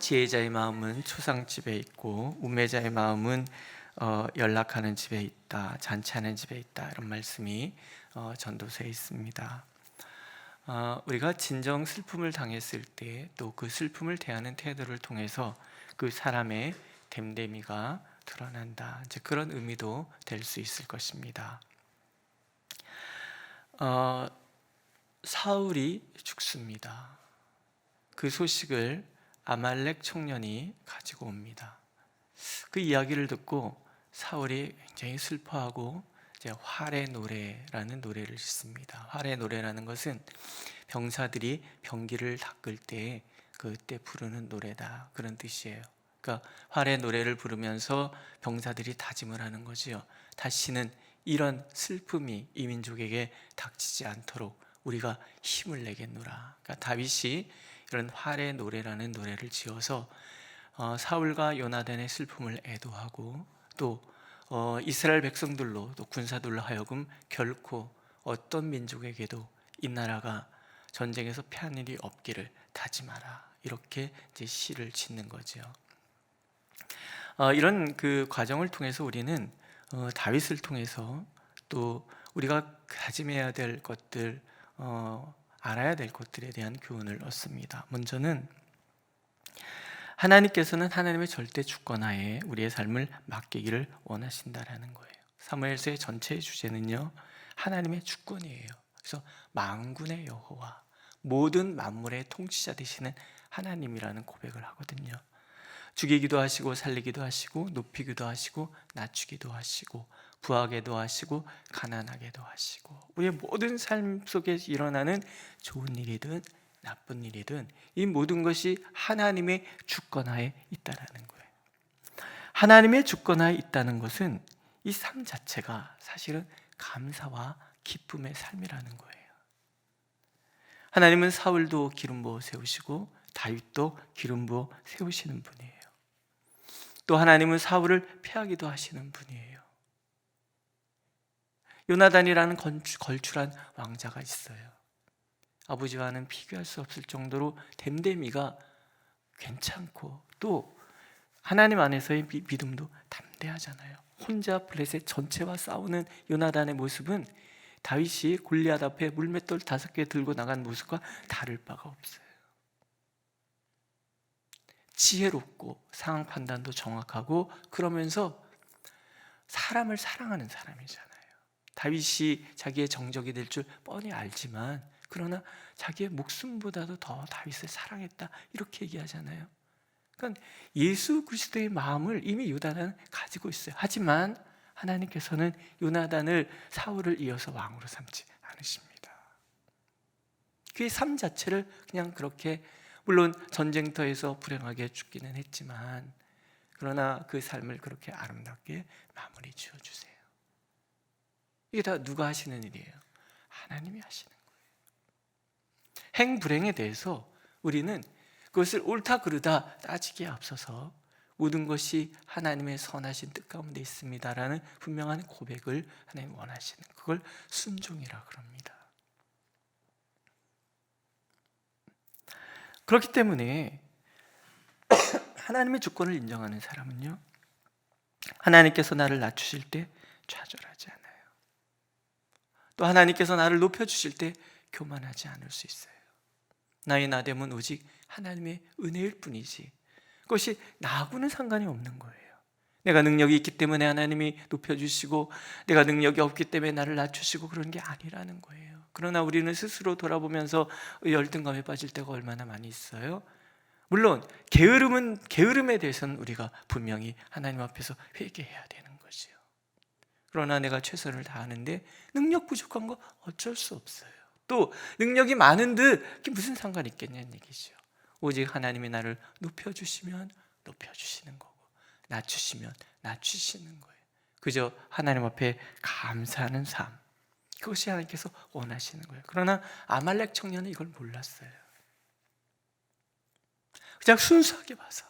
지혜자의 마음은 초상집에 있고 우매자의 마음은 연락하는 집에 있다, 잔치하는 집에 있다, 이런 말씀이 전도서에 있습니다. 우리가 진정 슬픔을 당했을 때 또 그 슬픔을 대하는 태도를 통해서 그 사람의 됨됨이가 드러난다, 이제 그런 의미도 될 수 있을 것입니다. 사울이 죽습니다. 그 소식을 아말렉 청년이 가지고 옵니다. 그 이야기를 듣고 사울이 굉장히 슬퍼하고 이제 활의 노래라는 노래를 짓습니다. 활의 노래라는 것은 병사들이 병기를 닦을 때 그때 부르는 노래다, 그런 뜻이에요. 그러니까 활의 노래를 부르면서 병사들이 다짐을 하는 거지요. 다시는 이런 슬픔이 이 민족에게 닥치지 않도록 우리가 힘을 내겠노라. 그러니까 다윗이 이런 활의 노래라는 노래를 지어서 사울과 요나단의 슬픔을 애도하고 또 이스라엘 백성들로 또 군사들로 하여금 결코 어떤 민족에게도 이 나라가 전쟁에서 패한 일이 없기를 다짐하라, 이렇게 이제 시를 짓는 거죠. 이런 그 과정을 통해서 우리는 다윗을 통해서 또 우리가 다짐해야 될 것들, 알아야 될 것들에 대한 교훈을 얻습니다. 먼저는 하나님께서는 하나님의 절대 주권하에 우리의 삶을 맡기기를 원하신다라는 거예요. 사무엘서의 전체의 주제는요, 하나님의 주권이에요. 그래서 만군의 여호와, 모든 만물의 통치자 되시는 하나님이라는 고백을 하거든요. 죽이기도 하시고 살리기도 하시고 높이기도 하시고 낮추기도 하시고 부하게도 하시고 가난하게도 하시고, 우리의 모든 삶 속에 일어나는 좋은 일이든 나쁜 일이든 이 모든 것이 하나님의 주권하에 있다라는 거예요. 하나님의 주권하에 있다는 것은 이 삶 자체가 사실은 감사와 기쁨의 삶이라는 거예요. 하나님은 사울도 기름 부어 세우시고 다윗도 기름 부어 세우시는 분이에요. 또 하나님은 사울을 패하기도 하시는 분이에요. 요나단이라는 걸출한 왕자가 있어요. 아버지와는 비교할 수 없을 정도로 됨됨이가 괜찮고 또 하나님 안에서의 믿음도 담대하잖아요. 혼자 블레셋 전체와 싸우는 요나단의 모습은 다윗이 골리앗 앞에 물맷돌 5개 들고 나간 모습과 다를 바가 없어요. 지혜롭고 상황 판단도 정확하고 그러면서 사람을 사랑하는 사람이잖아요. 다윗이 자기의 정적이 될 줄 뻔히 알지만 그러나 자기의 목숨보다도 더 다윗을 사랑했다, 이렇게 얘기하잖아요. 그러니까 예수 그리스도의 마음을 이미 요나단은 가지고 있어요. 하지만 하나님께서는 요나단을 사울을 이어서 왕으로 삼지 않으십니다. 그의 삶 자체를 그냥 그렇게, 물론 전쟁터에서 불행하게 죽기는 했지만 그러나 그 삶을 그렇게 아름답게 마무리 지어주세요. 이게 다 누가 하시는 일이에요? 하나님이 하시는 거예요. 행불행에 대해서 우리는 그것을 옳다 그르다 따지기에 앞서서 모든 것이 하나님의 선하신 뜻 가운데 있습니다라는 분명한 고백을 하나님 원하시는, 그걸 순종이라 그럽니다. 그렇기 때문에 하나님의 주권을 인정하는 사람은요, 하나님께서 나를 낮추실 때 좌절하지 않아요. 또 하나님께서 나를 높여주실 때 교만하지 않을 수 있어요. 나의 나됨은 오직 하나님의 은혜일 뿐이지 그것이 나하고는 상관이 없는 거예요. 내가 능력이 있기 때문에 하나님이 높여주시고 내가 능력이 없기 때문에 나를 낮추시고 그런 게 아니라는 거예요. 그러나 우리는 스스로 돌아보면서 열등감에 빠질 때가 얼마나 많이 있어요. 물론 게으름에 대해서는 우리가 분명히 하나님 앞에서 회개해야 되는 거죠. 그러나 내가 최선을 다하는데 능력 부족한 거 어쩔 수 없어요. 또 능력이 많은 듯 그게 무슨 상관이 있겠냐는 얘기죠. 오직 하나님이 나를 높여주시면 높여주시는 거고 낮추시면 낮추시는 거예요. 그저 하나님 앞에 감사하는 삶, 그것이 하나님께서 원하시는 거예요. 그러나 아말렉 청년은 이걸 몰랐어요. 그냥 순수하게 봐서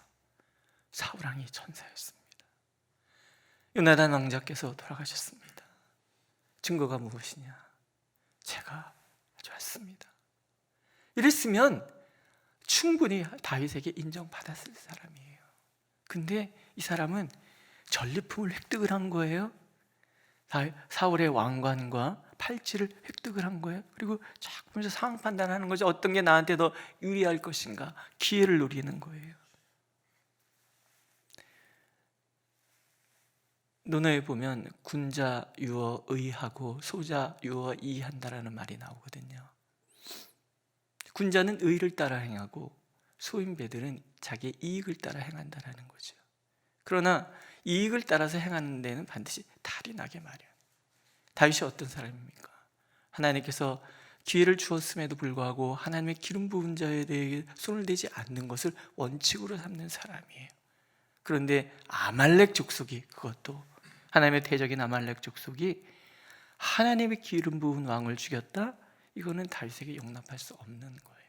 사울왕이 천사였습니다. 요나단 왕자께서 돌아가셨습니다. 증거가 무엇이냐? 제가 가져왔습니다. 이랬으면 충분히 다윗에게 인정받았을 사람이에요. 근데 이 사람은 전리품을 획득을 한 거예요. 사울의 왕관과 팔찌를 획득을 한 거예요. 그리고 쫙 보면서 상황 판단하는 거죠. 어떤 게 나한테 더 유리할 것인가, 기회를 노리는 거예요. 논어에 보면 군자 유어 의하고 소자 유어 이한다라는 말이 나오거든요. 군자는 의를 따라 행하고 소인배들은 자기의 이익을 따라 행한다라는 거죠. 그러나 이익을 따라서 행하는 데는 반드시 탈이 나게 마련. 다윗이 어떤 사람입니까? 하나님께서 기회를 주었음에도 불구하고 하나님의 기름 부은 자에 대해 손을 대지 않는 것을 원칙으로 삼는 사람이에요. 그런데 아말렉 족속이, 그것도 하나님의 대적인 아말렉 족속이 하나님의 기름 부은 왕을 죽였다? 이거는 다윗에게 용납할 수 없는 거예요.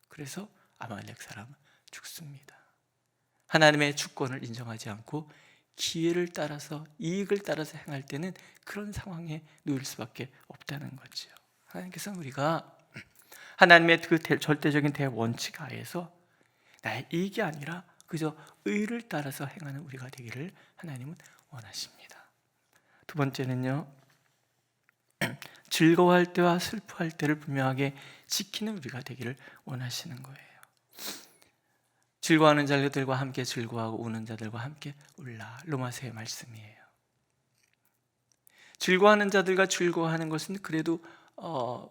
그래서 아말렉 사람은 죽습니다. 하나님의 주권을 인정하지 않고 기회를 따라서, 이익을 따라서 행할 때는 그런 상황에 놓일 수밖에 없다는 거죠. 하나님께서는 우리가 하나님의 그 절대적인 대원칙 하에서 나의 이익이 아니라 그저 의를 따라서 행하는 우리가 되기를 하나님은 원하십니다. 두 번째는요, 즐거워할 때와 슬퍼할 때를 분명하게 지키는 우리가 되기를 원하시는 거예요. 즐거워하는 자들과 함께 즐거워하고 우는 자들과 함께 울라. 로마서의 말씀이에요. 즐거워하는 자들과 즐거워하는 것은 그래도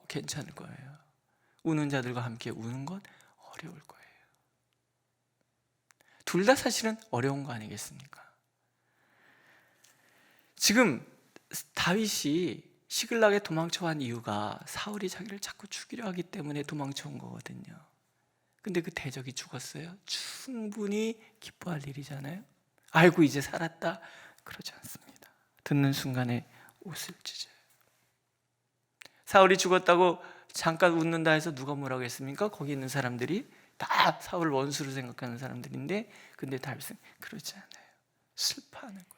괜찮을 거예요. 우는 자들과 함께 우는 건 어려울 거예요. 둘 다 사실은 어려운 거 아니겠습니까? 지금 다윗이 시글락에 도망쳐간 이유가 사울이 자기를 자꾸 죽이려 하기 때문에 도망쳐온 거거든요. 근데 그 대적이 죽었어요. 충분히 기뻐할 일이잖아요. 아이고 이제 살았다, 그러지 않습니다. 듣는 순간에 옷을 찢어요. 사울이 죽었다고 잠깐 웃는다 해서 누가 뭐라고 했습니까? 거기 있는 사람들이 다 사울을 원수로 생각하는 사람들인데, 근데 다윗은 그러지 않아요. 슬퍼하는 거예요.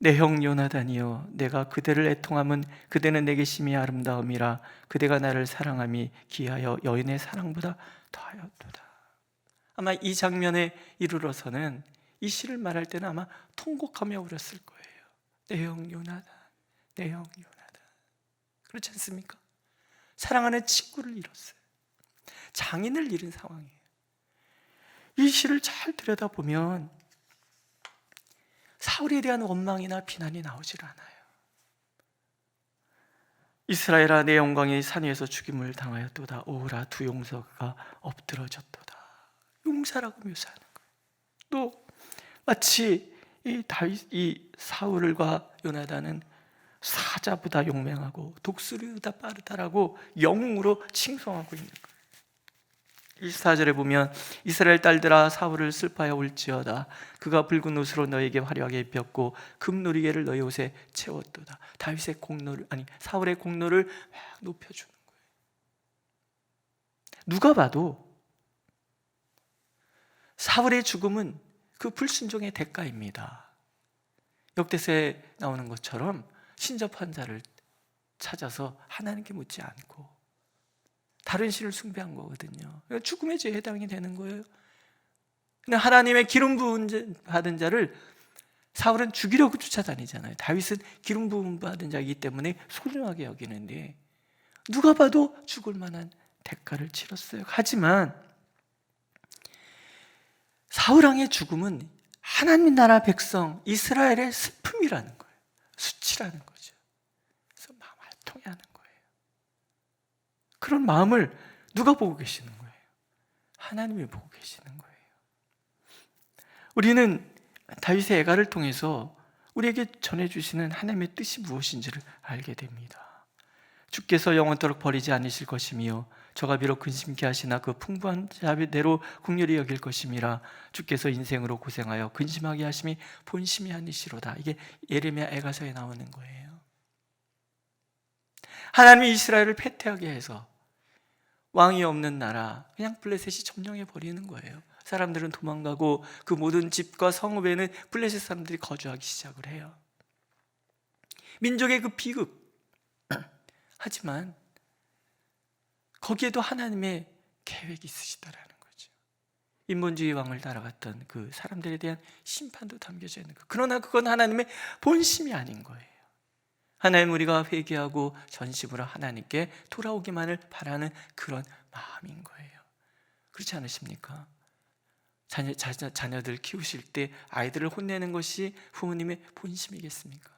내 형 요나단이여, 내가 그대를 애통함은 그대는 내게 심히 아름다움이라. 그대가 나를 사랑함이 기하여 여인의 사랑보다 더하였도다. 아마 이 장면에 이르러서는 이 시를 말할 때는 아마 통곡하며 울었을 거예요. 내 형 요나단, 내 형 요나단. 그렇지 않습니까? 사랑하는 친구를 잃었어요. 장인을 잃은 상황이에요. 이 시를 잘 들여다보면 사울에 대한 원망이나 비난이 나오질 않아요. 이스라엘아, 내 영광이 산 위에서 죽임을 당하였도다. 오라, 두 용사가 엎드러졌도다. 용사라고 묘사하는 거예요. 또 마치 이 사울과 요나단은 사자보다 용맹하고 독수리보다 빠르다라고 영웅으로 칭송하고 있는 거예요. 24절에 보면 이스라엘 딸들아, 사울을 슬퍼하여 울지어다. 그가 붉은 옷으로 너에게 화려하게 입혔고 금누리개를 너희 옷에 채웠도다. 다윗의 공로를, 아니 사울의 공로를 막 높여주는 거예요. 누가 봐도 사울의 죽음은 그 불순종의 대가입니다. 역대서에 나오는 것처럼 신접한 자를 찾아서 하나님께 묻지 않고 다른 신을 숭배한 거거든요. 그러니까 죽음의 죄에 해당이 되는 거예요. 근데 하나님의 기름 부은 받은 자를 사울은 죽이려고 쫓아다니잖아요. 다윗은 기름 부은 받은 자이기 때문에 소중하게 여기는데 누가 봐도 죽을 만한 대가를 치렀어요. 하지만 사울 왕의 죽음은 하나님 나라 백성 이스라엘의 슬픔이라는 거예요. 수치라는 거죠. 그래서 마음 알통해하는 거예요. 그런 마음을 누가 보고 계시는 거예요? 하나님이 보고 계시는 거예요. 우리는 다윗의 애가를 통해서 우리에게 전해주시는 하나님의 뜻이 무엇인지를 알게 됩니다. 주께서 영원토록 버리지 않으실 것이며 저가 비록 근심케 하시나 그 풍부한 자비대로 긍휼히 여길 것임이라. 주께서 인생으로 고생하여 근심하게 하심이 본심이 아니시로다. 이게 예레미야 애가서에 나오는 거예요. 하나님이 이스라엘을 패퇴하게 해서 왕이 없는 나라, 그냥 블레셋이 점령해 버리는 거예요. 사람들은 도망가고 그 모든 집과 성읍에는 블레셋 사람들이 거주하기 시작을 해요. 민족의 그 비극. 하지만 거기에도 하나님의 계획이 있으시다라는 거죠. 인본주의 왕을 따라갔던 그 사람들에 대한 심판도 담겨져 있는 거. 그러나 그건 하나님의 본심이 아닌 거예요. 하나님, 우리가 회개하고 전심으로 하나님께 돌아오기만을 바라는 그런 마음인 거예요. 그렇지 않으십니까? 자녀들 키우실 때 아이들을 혼내는 것이 부모님의 본심이겠습니까?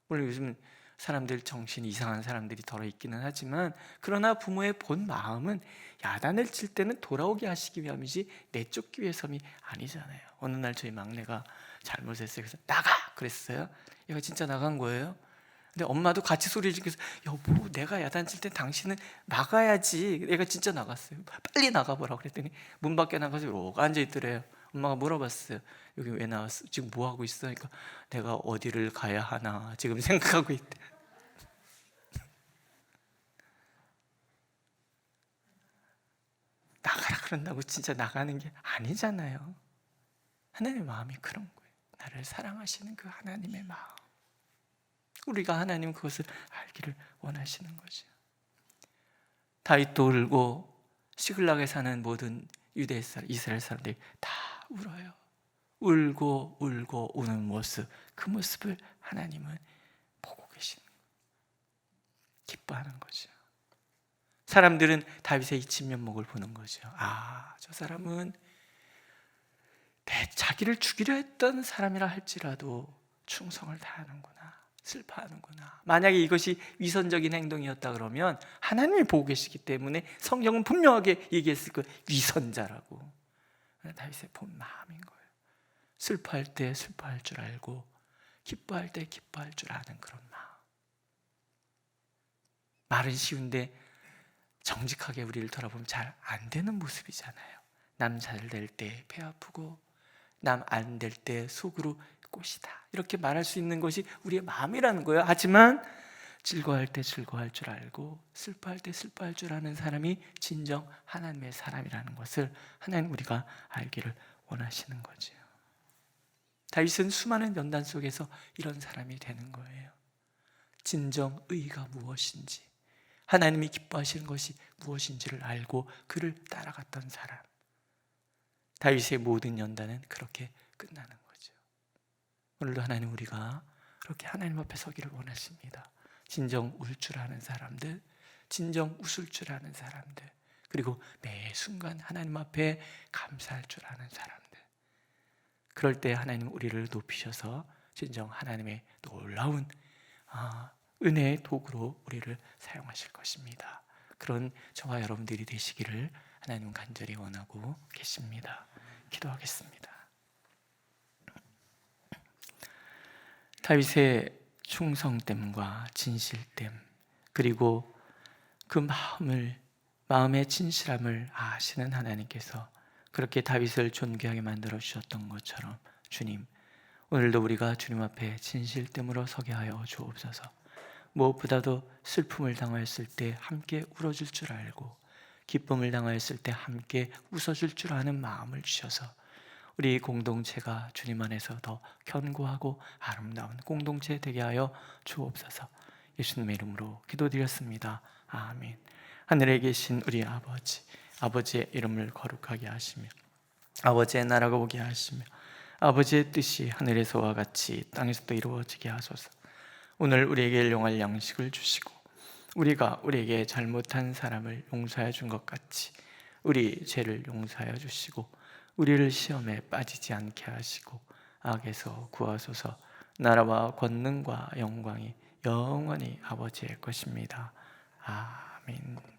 물론 요즘 사람들 정신이 이상한 사람들이 덜어 있기는 하지만, 그러나 부모의 본 마음은 야단을 칠 때는 돌아오게 하시기 위함이지 내쫓기 위해서이 아니잖아요. 어느 날 저희 막내가 잘못했어요. 그래서 나가! 그랬어요. 얘가 진짜 나간 거예요. 근데 엄마도 같이 소리 지르면서 여보, 내가 야단 칠 때 당신은 나가야지. 얘가 진짜 나갔어요. 빨리 나가보라고 그랬더니 문 밖에 나가서 이러고 앉아있더래요. 엄마가 물어봤어요. 여기 왜 나왔어? 지금 뭐 하고 있어? 그러니까 내가 어디를 가야 하나 지금 생각하고 있대. 나가라 그런다고 진짜 나가는 게 아니잖아요. 하나님의 마음이 그런 거예요. 나를 사랑하시는 그 하나님의 마음. 우리가 하나님 그것을 알기를 원하시는 거죠. 다윗도 울고 시글락에 사는 모든 유대 이스라엘 사람들이 다 울어요. 울고 우는 모습, 그 모습을 하나님은 보고 계시는 거예요. 기뻐하는 거죠. 사람들은 다윗의 이 진면목을 보는 거죠. 아, 저 사람은 자기를 죽이려 했던 사람이라 할지라도 충성을 다하는구나, 슬퍼하는구나. 만약에 이것이 위선적인 행동이었다 그러면 하나님이 보고 계시기 때문에 성경은 분명하게 얘기했을 거예요. 위선자라고. 다윗의 본 마음인 거예요. 슬퍼할 때 슬퍼할 줄 알고 기뻐할 때 기뻐할 줄 아는 그런 마음. 말은 쉬운데 정직하게 우리를 돌아보면 잘 안 되는 모습이잖아요. 남 잘 될 때 배 아프고 남 안 될 때 속으로 꽃이다, 이렇게 말할 수 있는 것이 우리의 마음이라는 거예요. 하지만 즐거워할 때 즐거워할 줄 알고 슬퍼할 때 슬퍼할 줄 아는 사람이 진정 하나님의 사람이라는 것을 하나님 우리가 알기를 원하시는 거죠. 다윗은 수많은 연단 속에서 이런 사람이 되는 거예요. 진정 의가 무엇인지, 하나님이 기뻐하시는 것이 무엇인지를 알고 그를 따라갔던 사람. 다윗의 모든 연단은 그렇게 끝나는 거죠. 오늘도 하나님, 우리가 그렇게 하나님 앞에 서기를 원하십니다. 진정 울 줄 아는 사람들, 진정 웃을 줄 아는 사람들, 그리고 매 순간 하나님 앞에 감사할 줄 아는 사람들. 그럴 때 하나님은 우리를 높이셔서 진정 하나님의 놀라운 은혜의 도구로 우리를 사용하실 것입니다. 그런 저와 여러분들이 되시기를 하나님은 간절히 원하고 계십니다. 기도하겠습니다. 다윗의 충성됨과 진실됨, 그리고 그 마음의 진실함을 아시는 하나님께서 그렇게 다윗을 존귀하게 만들어 주셨던 것처럼, 주님, 오늘도 우리가 주님 앞에 진실됨으로 서게 하여 주옵소서. 무엇보다도 슬픔을 당하였을 때 함께 울어줄 줄 알고 기쁨을 당하였을 때 함께 웃어줄 줄 아는 마음을 주셔서 우리 공동체가 주님 안에서 더 견고하고 아름다운 공동체 되게 하여 주옵소서. 예수님의 이름으로 기도드렸습니다. 아멘. 하늘에 계신 우리 아버지, 아버지의 이름을 거룩하게 하시며 아버지의 나라가 오게 하시며 아버지의 뜻이 하늘에서와 같이 땅에서도 이루어지게 하소서. 오늘 우리에게 일용할 양식을 주시고 우리가 우리에게 잘못한 사람을 용서해 준 것 같이 우리 죄를 용서하여 주시고 우리를 시험에 빠지지 않게 하시고 악에서 구하소서. 나라와 권능과 영광이 영원히 아버지의 것입니다. 아멘.